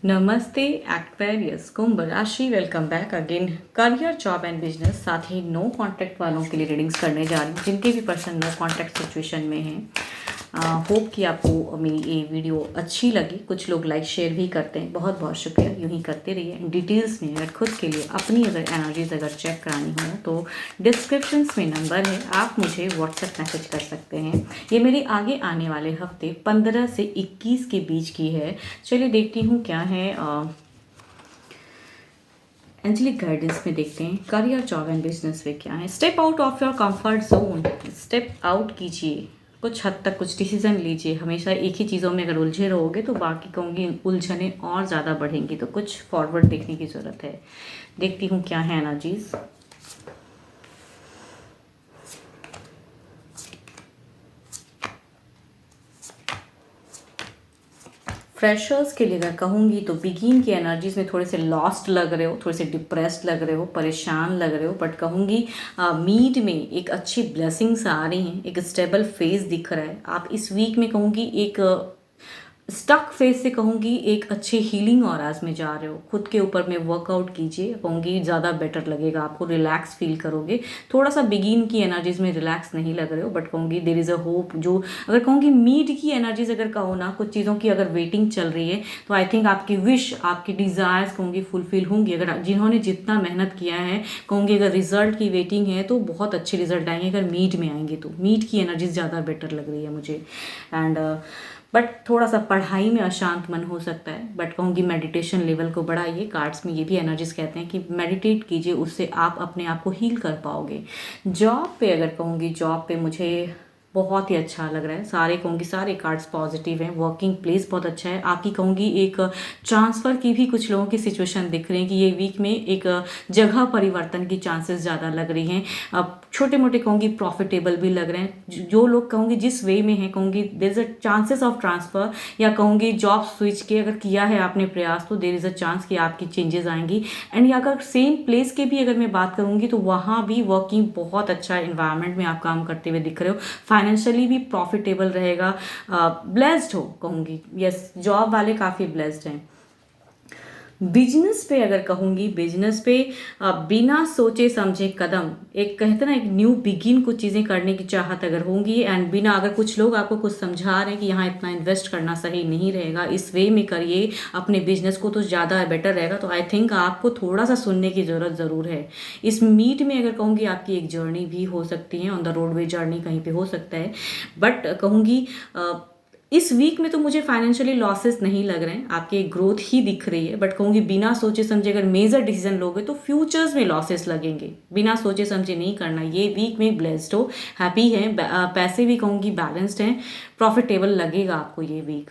नमस्ते एक्वेरियस कुंभ राशि, welcome back again. Career, job and business, साथ ही नो कॉन्टैक्ट वालों के लिए रीडिंग्स करने जा रही हूँ जिनके भी पर्सन नो कॉन्टैक्ट सिचुएशन में हैं। होप कि आपको मेरी ये वीडियो अच्छी लगी। कुछ लोग लाइक शेयर भी करते हैं, बहुत बहुत शुक्रिया। यूँ ही करते रहिए। डिटेल्स में अगर खुद के लिए अपनी अगर एनर्जीज अगर चेक करानी हो तो डिस्क्रिप्शन में नंबर है, आप मुझे व्हाट्सएप मैसेज कर सकते हैं। ये मेरी आगे आने वाले हफ्ते 15 से 21 के बीच की है। चलिए देखती हूँ क्या है। एंजलिक गाइडेंस में देखते हैं करियर, जॉब एंड बिजनेस में क्या है। Step out of your comfort zone, step out कीजिए, कुछ हद तक कुछ डिसीजन लीजिए। हमेशा एक ही चीज़ों में अगर उलझे रहोगे तो बाकी कहूँगी उलझने और ज़्यादा बढ़ेंगी, तो कुछ फॉरवर्ड देखने की ज़रूरत है। देखती हूँ क्या है एनर्जीज। फ्रेशर्स के लिए अगर कहूँगी तो बिगिन की एनर्जीज में थोड़े से लॉस्ट लग रहे हो, थोड़े से डिप्रेस्ड लग रहे हो, परेशान लग रहे हो, बट कहूँगी मीड में एक अच्छी ब्लेसिंग्स आ रही हैं, एक स्टेबल फेज दिख रहा है। आप इस वीक में कहूँगी एक स्टक फेज से कहूँगी एक अच्छे हीलिंग ऑराज में जा रहे हो। खुद के ऊपर में वर्कआउट कीजिए, कहूँगी ज़्यादा बेटर लगेगा आपको, रिलैक्स फील करोगे। थोड़ा सा बिगिन की एनर्जीज में रिलैक्स नहीं लग रहे हो, बट कहूँगी देर इज़ अ होप। जो अगर कहूँगी मीड की एनर्जीज अगर कहो ना, कुछ चीज़ों की अगर वेटिंग चल रही है तो आई थिंक आपकी विश, आपकी डिज़ायर्स कहूँगी फुलफिल होंगी। अगर जिन्होंने जितना मेहनत किया है कहूँगी, अगर रिजल्ट की वेटिंग है तो बहुत अच्छे रिजल्ट आएंगे। अगर मीड में आएंगे तो मीड की एनर्जीज ज़्यादा बेटर लग रही है मुझे। एंड बट थोड़ा सा पढ़ाई में अशांत मन हो सकता है, बट कहूँगी मेडिटेशन लेवल को बढ़ाइए। कार्ड्स में ये भी एनर्जीज कहते हैं कि मेडिटेट कीजिए, उससे आप अपने आप को हील कर पाओगे। जॉब पे अगर कहूँगी, जॉब पे मुझे बहुत ही अच्छा लग रहा है। सारे कहूँगी सारे कार्ड्स पॉजिटिव हैं। वर्किंग प्लेस बहुत अच्छा है आपकी, कहूँगी एक ट्रांसफ़र की भी कुछ लोगों की सिचुएशन दिख रही है कि ये वीक में एक जगह परिवर्तन की चांसेस ज़्यादा लग रही हैं। अब छोटे मोटे कहूँगी प्रॉफिटेबल भी लग रहे हैं। जो लोग कहूँगी जिस वे में हैं, कहूँगी there is a chances of transfer, या कहूँगी जॉब स्विच के अगर किया है आपने प्रयास तो देर इज़ अ चांस कि आपकी चेंजेस आएंगी। एंड या अगर सेम प्लेस के भी अगर मैं बात करूँगी तो वहाँ भी वर्किंग बहुत अच्छा इन्वायरमेंट में आप काम करते हुए दिख रहे हो। फाइनेंशियली भी प्रॉफिटेबल रहेगा, ब्लेस्ड हो कहूँगी। यस, जॉब वाले काफ़ी ब्लेस्ड हैं। बिजनेस पे अगर कहूँगी, बिजनेस पे बिना सोचे समझे कदम, एक कहते ना एक न्यू बिगिन, कुछ चीज़ें करने की चाहत अगर होंगी, एंड बिना अगर कुछ लोग आपको कुछ समझा रहे हैं कि यहाँ इतना इन्वेस्ट करना सही नहीं रहेगा, इस वे में करिए अपने बिजनेस को तो ज़्यादा बेटर रहेगा, तो आई थिंक आपको थोड़ा सा सुनने की ज़रूरत ज़रूर है। इस मीट में अगर कहूँगी आपकी एक जर्नी भी हो सकती है, ऑन द रोडवे जर्नी कहीं पे हो सकता है, बट कहूँगी इस वीक में तो मुझे फाइनेंशियली लॉसेस नहीं लग रहे हैं, आपकी ग्रोथ ही दिख रही है। बट कहूँगी बिना सोचे समझे अगर मेजर डिसीजन लोगे तो फ्यूचर्स में लॉसेस लगेंगे। बिना सोचे समझे नहीं करना। ये वीक में ब्लेस्ड हो, हैप्पी है, पैसे भी कहूँगी बैलेंस्ड हैं, प्रॉफिटेबल लगेगा आपको ये वीक।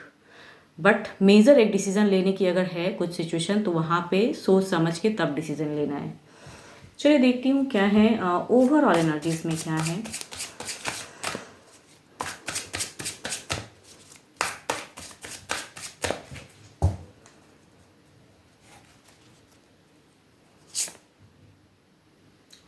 बट मेजर एक डिसीजन लेने की अगर है कुछ सिचुएशन तो वहाँ पे सोच समझ के तब डिसीजन लेना है। चलिए देखती हूँ क्या है ओवरऑल एनर्जीज में क्या है।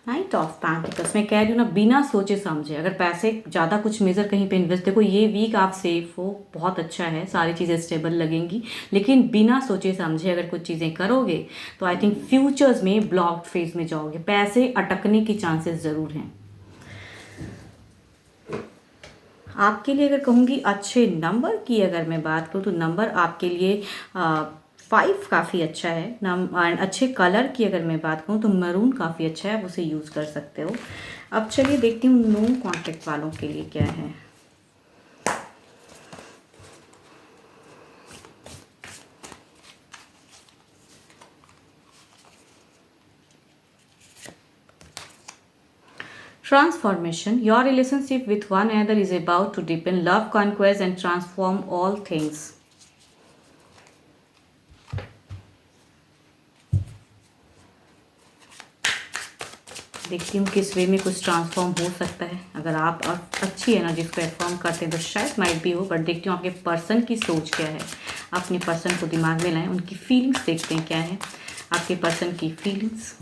नाइट ऑफ पेंटिकल्स में कह रही हूँ ना, बिना सोचे समझे अगर पैसे ज़्यादा कुछ मेजर कहीं पे इन्वेस्ट, देखो ये वीक आप सेफ हो, बहुत अच्छा है, सारी चीज़ें स्टेबल लगेंगी। लेकिन बिना सोचे समझे अगर कुछ चीज़ें करोगे तो आई थिंक फ्यूचर्स में ब्लॉक्ड फेज में जाओगे, पैसे अटकने के चांसेस ज़रूर हैं। आपके लिए अगर कहूँगी अच्छे नंबर की अगर मैं बात करूँ तो नंबर आपके लिए 5 काफ़ी अच्छा है। अच्छे कलर की अगर मैं बात करूँ तो मरून काफ़ी अच्छा है, आप उसे यूज़ कर सकते हो। अब चलिए देखती हूँ नो कॉन्टैक्ट वालों के लिए क्या है। Transformation. Your relationship with one another is about to deepen, love, conquest, and transform all things. देखती हूँ किस वे में कुछ ट्रांसफॉर्म हो सकता है। अगर आप अच्छी एनर्जी को परफॉर्म करते हैं तो शायद माइट भी हो, बट देखती हूँ आपके पर्सन की सोच क्या है। अपने पर्सन को दिमाग में लाएं, उनकी फीलिंग्स देखते हैं क्या है आपके पर्सन की फीलिंग्स।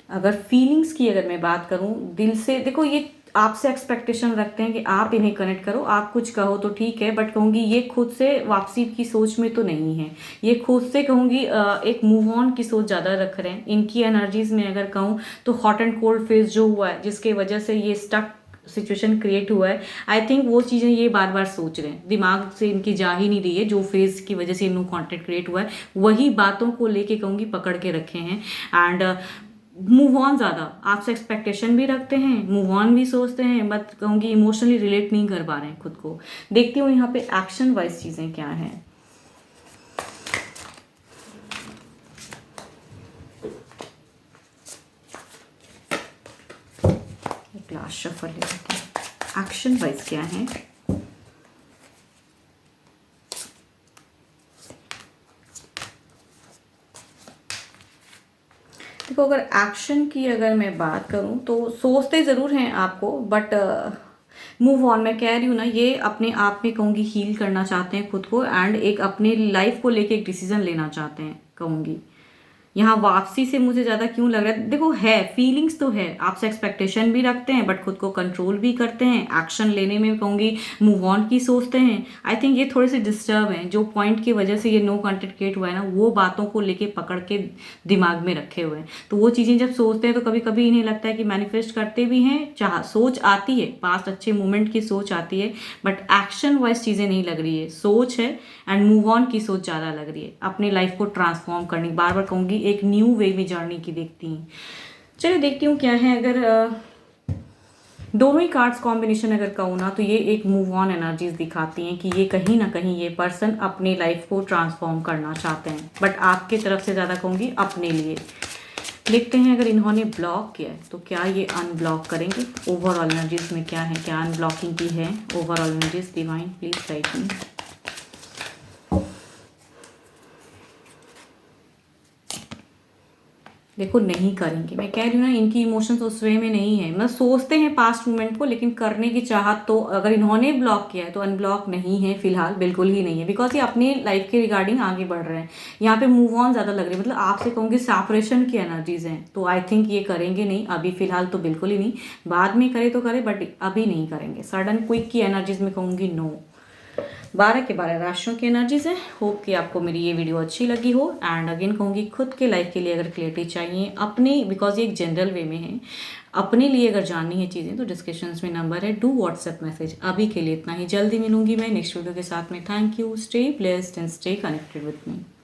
अगर फीलिंग्स की अगर मैं बात करूं, दिल से देखो, ये आपसे एक्सपेक्टेशन रखते हैं कि आप इन्हें कनेक्ट करो, आप कुछ कहो तो ठीक है, बट कहूँगी ये खुद से वापसी की सोच में तो नहीं है। ये खुद से कहूँगी एक मूव ऑन की सोच ज़्यादा रख रहे हैं। इनकी एनर्जीज में अगर कहूँ तो हॉट एंड कोल्ड फेज जो हुआ है, जिसके वजह से ये स्टक सिचुएशन क्रिएट हुआ है, आई थिंक वो चीज़ें ये बार बार सोच रहे हैं, दिमाग से इनकी जा ही नहीं रही है। जो फेज की वजह से न्यू कॉन्टेक्ट क्रिएट हुआ है, वही बातों को लेके कहूँगी पकड़ के रखे हैं। एंड मूव ऑन ज़्यादा आपसे एक्सपेक्टेशन भी रखते हैं, मूव ऑन भी सोचते हैं, बट कहूँगी इमोशनली रिलेट नहीं कर पा रहे हैं खुद को। देखती हूँ यहाँ पे एक्शन वाइज चीज़ें क्या हैं। ग्लास शफल ले लेते हैं, एक्शन वाइज क्या है। देखो, अगर एक्शन की अगर मैं बात करूं तो सोचते ज़रूर हैं आपको, बट मूव ऑन मैं कह रही हूँ ना, ये अपने आप में कहूँगी हील करना चाहते हैं खुद को, एंड एक अपने लाइफ को लेके एक डिसीजन लेना चाहते हैं कहूँगी। यहाँ वापसी से मुझे ज़्यादा क्यों लग रहा है, देखो है फीलिंग्स तो है, आपसे एक्सपेक्टेशन भी रखते हैं, बट खुद को कंट्रोल भी करते हैं। एक्शन लेने में कहूँगी मूव ऑन की सोचते हैं। आई थिंक ये थोड़े से डिस्टर्ब हैं, जो पॉइंट की वजह से ये नो कॉन्टेक्ट क्रिएट हुआ है ना, वो बातों को लेके पकड़ के दिमाग में रखे हुए हैं। तो वो चीज़ें जब सोचते हैं तो कभी कभी इन्हें लगता है कि मैनिफेस्ट करते भी हैं, चाह सोच आती है, पास्ट अच्छे मोमेंट की सोच आती है, बट एक्शन वाइज चीज़ें नहीं लग रही है। सोच है एंड मूव ऑन की सोच ज़्यादा लग रही है, अपनी लाइफ को ट्रांसफॉर्म करनी, बार बार कहूँगी एक न्यू वे में जर्नी की देखती हैं। चलिए देखती हूँ क्या है। अगर दोनों ही कार्ड्स कॉम्बिनेशन अगर कहूँ ना, तो ये एक मूव ऑन एनर्जीज दिखाती हैं कि ये कहीं ना कहीं ये पर्सन अपनी लाइफ को ट्रांसफॉर्म करना चाहते हैं, बट आपके तरफ से ज़्यादा कहूँगी अपने लिए। देखते हैं अगर इन्होंने ब्लॉक किया है तो क्या ये अनब्लॉक करेंगे। ओवरऑल एनर्जीज में क्या है, क्या अनब्लॉकिंग की है overall energies. Divine please guide me. देखो नहीं करेंगे, मैं कह रही हूँ ना, इनकी इमोशंस उस वे में नहीं है। मतलब सोचते हैं पास्ट मोमेंट को, लेकिन करने की चाहत तो अगर इन्होंने ब्लॉक किया है तो अनब्लॉक नहीं है फिलहाल, बिल्कुल ही नहीं है, बिकॉज ये अपनी लाइफ के रिगार्डिंग आगे बढ़ रहे हैं। यहाँ पे मूव ऑन ज़्यादा लग रही है, मतलब आपसे कहूँगी सेपरेशन की एनर्जीज हैं, तो आई थिंक ये करेंगे नहीं अभी फिलहाल, तो बिल्कुल ही नहीं। बाद में करे तो करे, बट अभी नहीं करेंगे। सडन क्विक की एनर्जीज में कहूँगी नो। 12 के 12 राशियों की एनर्जीज है। होप कि आपको मेरी ये वीडियो अच्छी लगी हो। एंड अगेन कहूँगी खुद के लाइफ के लिए अगर क्लियरिटी चाहिए अपने, बिकॉज ये एक जनरल वे में है, अपने लिए अगर जाननी है चीज़ें तो डिस्क्रिप्शन में नंबर है, डू व्हाट्सएप मैसेज। अभी के लिए इतना ही, जल्दी मिलूंगी मैं नेक्स्ट वीडियो के साथ में। Thank you, stay blessed and stay connected with me.